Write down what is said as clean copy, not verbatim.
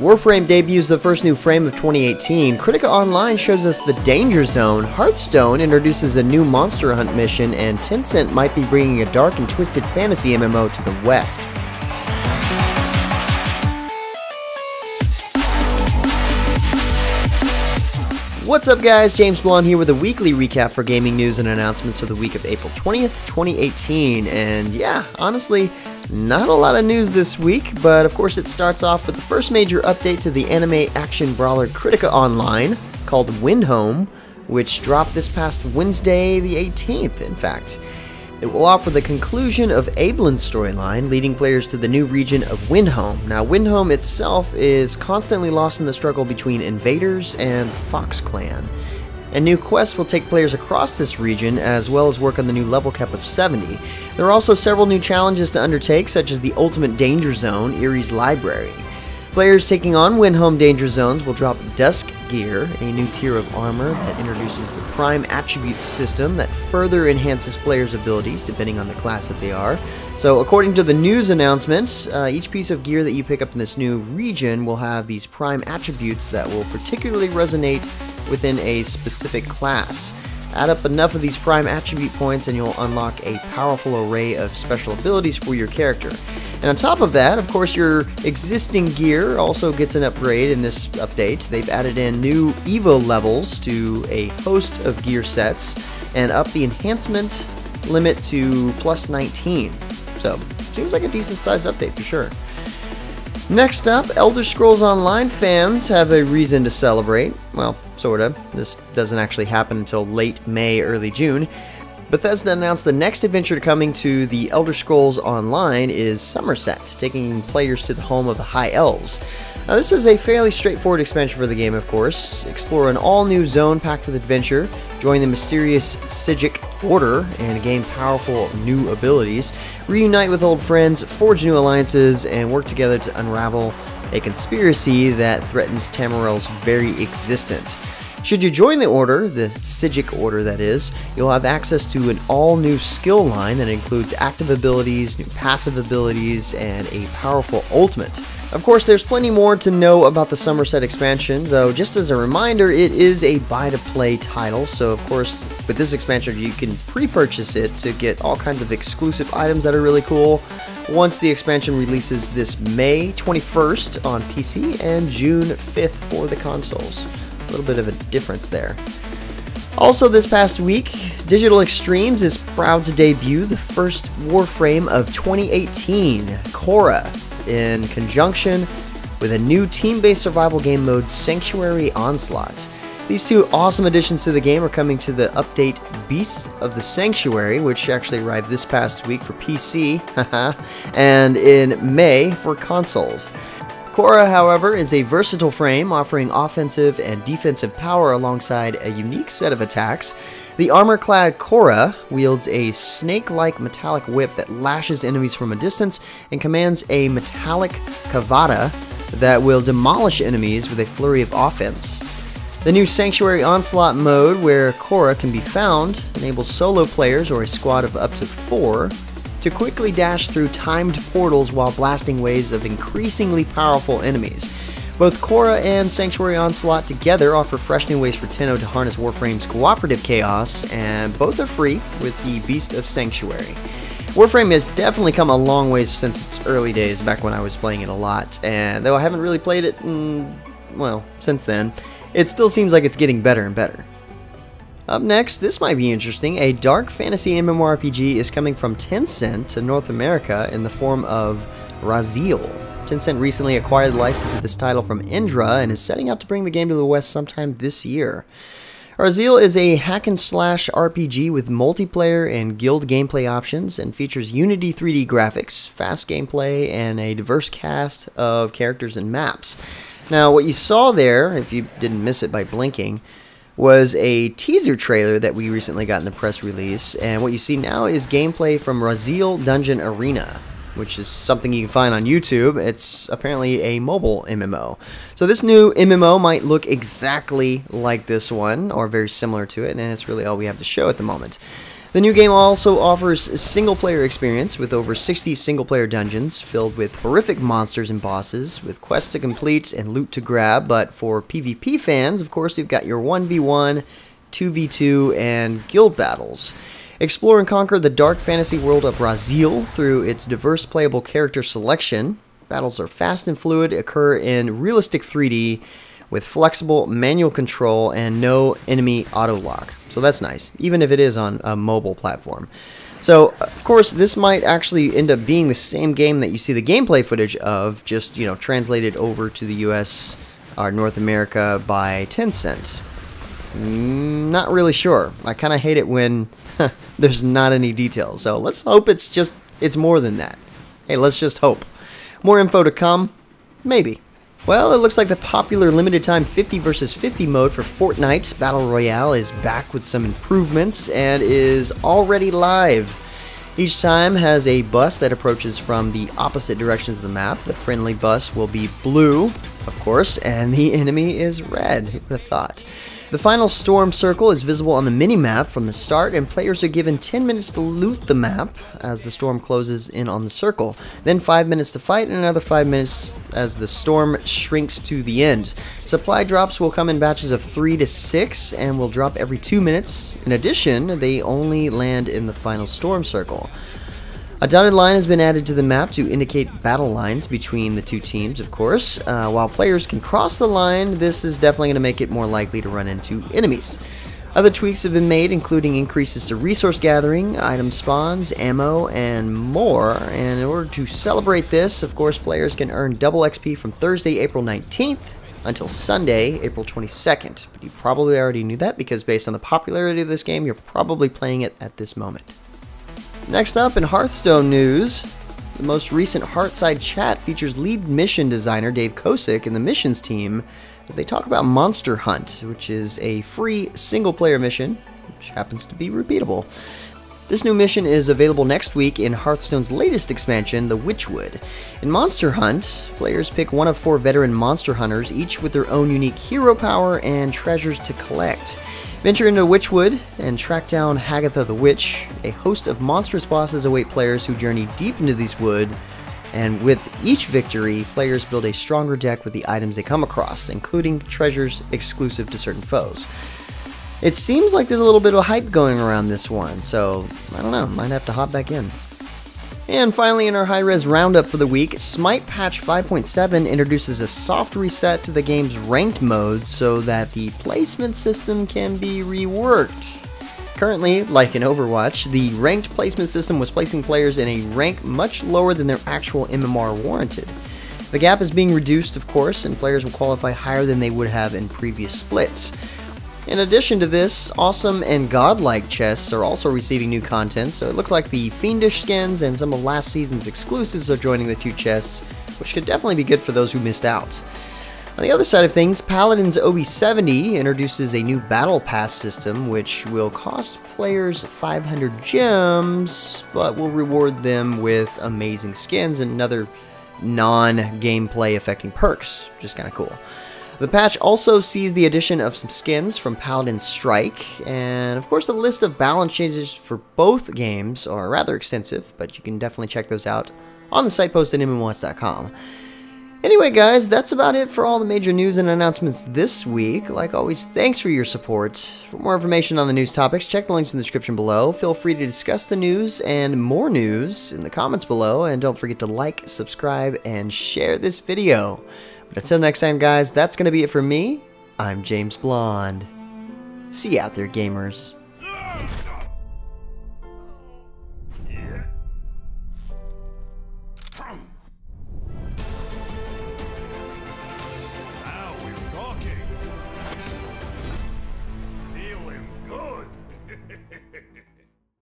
Warframe debuts the first new frame of 2018, Kritika Online shows us the Danger Zone, Hearthstone introduces a new monster hunt mission, and Tencent might be bringing a dark and twisted fantasy MMO to the West. What's up guys, James Blonde here with a weekly recap for gaming news and announcements for the week of April 20th, 2018, and yeah, honestly, not a lot of news this week, but of course it starts off with the first major update to the anime action brawler Kritika Online, called Windhome, which dropped this past Wednesday the 18th, in fact. It will offer the conclusion of Abelyn's storyline, leading players to the new region of Windhome. Now, Windhome itself is constantly lost in the struggle between invaders and the Fox Clan. And new quests will take players across this region, as well as work on the new level cap of 70. There are also several new challenges to undertake, such as the Ultimate Danger Zone, Hirez Library. Players taking on Windhome Danger Zones will drop Dusk Gear, a new tier of armor that introduces the Prime Attributes system that further enhances players' abilities, depending on the class that they are. So, according to the news announcement, each piece of gear that you pick up in this new region will have these Prime Attributes that will particularly resonate within a specific class. Add up enough of these Prime Attribute points and you'll unlock a powerful array of special abilities for your character. And on top of that, of course, your existing gear also gets an upgrade in this update. They've added in new Evo levels to a host of gear sets and up the enhancement limit to plus 19. So, seems like a decent sized update for sure. Next up, Elder Scrolls Online fans have a reason to celebrate. Well, sorta. This doesn't actually happen until late May, early June. Bethesda announced the next adventure coming to the Elder Scrolls Online is Summerset, taking players to the home of the High Elves. Now, this is a fairly straightforward expansion for the game, of course. Explore an all-new zone packed with adventure, join the mysterious Psijic Order, and gain powerful new abilities, reunite with old friends, forge new alliances, and work together to unravel a conspiracy that threatens Tamriel's very existence. Should you join the Order, the Psijic Order that is, you'll have access to an all-new skill line that includes active abilities, new passive abilities, and a powerful ultimate. Of course, there's plenty more to know about the Summerset expansion, though just as a reminder, it is a buy-to-play title, so of course, with this expansion, you can pre-purchase it to get all kinds of exclusive items that are really cool once the expansion releases this May 21st on PC and June 5th for the consoles. A little bit of a difference there. Also this past week, Digital Extremes is proud to debut the first Warframe of 2018, Korra, in conjunction with a new team-based survival game mode, Sanctuary Onslaught. These two awesome additions to the game are coming to the update Beasts of the Sanctuary, which actually arrived this past week for PC, and in May for consoles. Korra, however, is a versatile frame offering offensive and defensive power alongside a unique set of attacks. The armor-clad Korra wields a snake-like metallic whip that lashes enemies from a distance and commands a metallic kavata that will demolish enemies with a flurry of offense. The new Sanctuary Onslaught mode, where Korra can be found, enables solo players or a squad of up to 4 to quickly dash through timed portals while blasting waves of increasingly powerful enemies. Both Korra and Sanctuary Onslaught together offer fresh new ways for Tenno to harness Warframe's cooperative chaos, and both are free with the Beast of Sanctuary. Warframe has definitely come a long ways since its early days, back when I was playing it a lot, and though I haven't really played it, well, since then, it still seems like it's getting better and better. Up next, this might be interesting. A dark fantasy MMORPG is coming from Tencent to North America in the form of Raziel. Tencent recently acquired the license of this title from Indra and is setting out to bring the game to the West sometime this year. Raziel is a hack-and-slash RPG with multiplayer and guild gameplay options and features Unity 3D graphics, fast gameplay, and a diverse cast of characters and maps. Now, what you saw there, if you didn't miss it by blinking, was a teaser trailer that we recently got in the press release, and what you see now is gameplay from Raziel Dungeon Arena, which is something you can find on YouTube. It's apparently a mobile MMO. So this new MMO might look exactly like this one, or very similar to it, and it's really all we have to show at the moment. The new game also offers a single-player experience with over 60 single-player dungeons filled with horrific monsters and bosses, with quests to complete and loot to grab. But for PvP fans, of course, you've got your 1v1, 2v2, and guild battles. Explore and conquer the dark fantasy world of Raziel through its diverse playable character selection. Battles are fast and fluid, occur in realistic 3D, with flexible manual control and no enemy auto-lock. So that's nice, even if it is on a mobile platform. So, of course, this might actually end up being the same game that you see the gameplay footage of, just, you know, translated over to the US or North America by Tencent. Not really sure. I kind of hate it when there's not any details. So let's hope it's more than that. Hey, let's just hope. More info to come? Maybe. Well, it looks like the popular limited time 50 versus 50 mode for Fortnite Battle Royale is back with some improvements and is already live. Each time has a bus that approaches from the opposite directions of the map. The friendly bus will be blue, of course, and the enemy is red. Who would have thought? The final storm circle is visible on the mini-map from the start, and players are given 10 minutes to loot the map as the storm closes in on the circle. Then 5 minutes to fight, and another 5 minutes as the storm shrinks to the end. Supply drops will come in batches of 3 to 6, and will drop every 2 minutes. In addition, they only land in the final storm circle. A dotted line has been added to the map to indicate battle lines between the two teams, of course. While players can cross the line, this is definitely going to make it more likely to run into enemies. Other tweaks have been made, including increases to resource gathering, item spawns, ammo, and more. And in order to celebrate this, of course, players can earn double XP from Thursday, April 19th until Sunday, April 22nd. But you probably already knew that because based on the popularity of this game, you're probably playing it at this moment. Next up, in Hearthstone news, the most recent Hearthside chat features lead mission designer Dave Kosick and the missions team as they talk about Monster Hunt, which is a free single-player mission, which happens to be repeatable. This new mission is available next week in Hearthstone's latest expansion, the Witchwood. In Monster Hunt, players pick one of 4 veteran monster hunters, each with their own unique hero power and treasures to collect. Venture into Witchwood and track down Hagatha the Witch. A host of monstrous bosses await players who journey deep into these wood, and with each victory, players build a stronger deck with the items they come across, including treasures exclusive to certain foes. It seems like there's a little bit of hype going around this one, so I don't know, might have to hop back in. And finally, in our high-res roundup for the week, Smite patch 5.7 introduces a soft reset to the game's ranked mode so that the placement system can be reworked. Currently, like in Overwatch, the ranked placement system was placing players in a rank much lower than their actual MMR warranted. The gap is being reduced, of course, and players will qualify higher than they would have in previous splits. In addition to this, awesome and godlike chests are also receiving new content, so it looks like the Fiendish skins and some of last season's exclusives are joining the 2 chests, which could definitely be good for those who missed out. On the other side of things, Paladins OB70 introduces a new battle pass system, which will cost players 500 gems, but will reward them with amazing skins and other non-gameplay affecting perks, which is kind of cool. The patch also sees the addition of some skins from Paladins Strike, and of course the list of balance changes for both games are rather extensive, but you can definitely check those out on the site post at MMOs.com. Anyway guys, that's about it for all the major news and announcements this week. Like always, thanks for your support. For more information on the news topics, check the links in the description below. Feel free to discuss the news and more news in the comments below, and don't forget to like, subscribe, and share this video. But until next time guys, that's going to be it for me. I'm James Blonde. See you out there, gamers.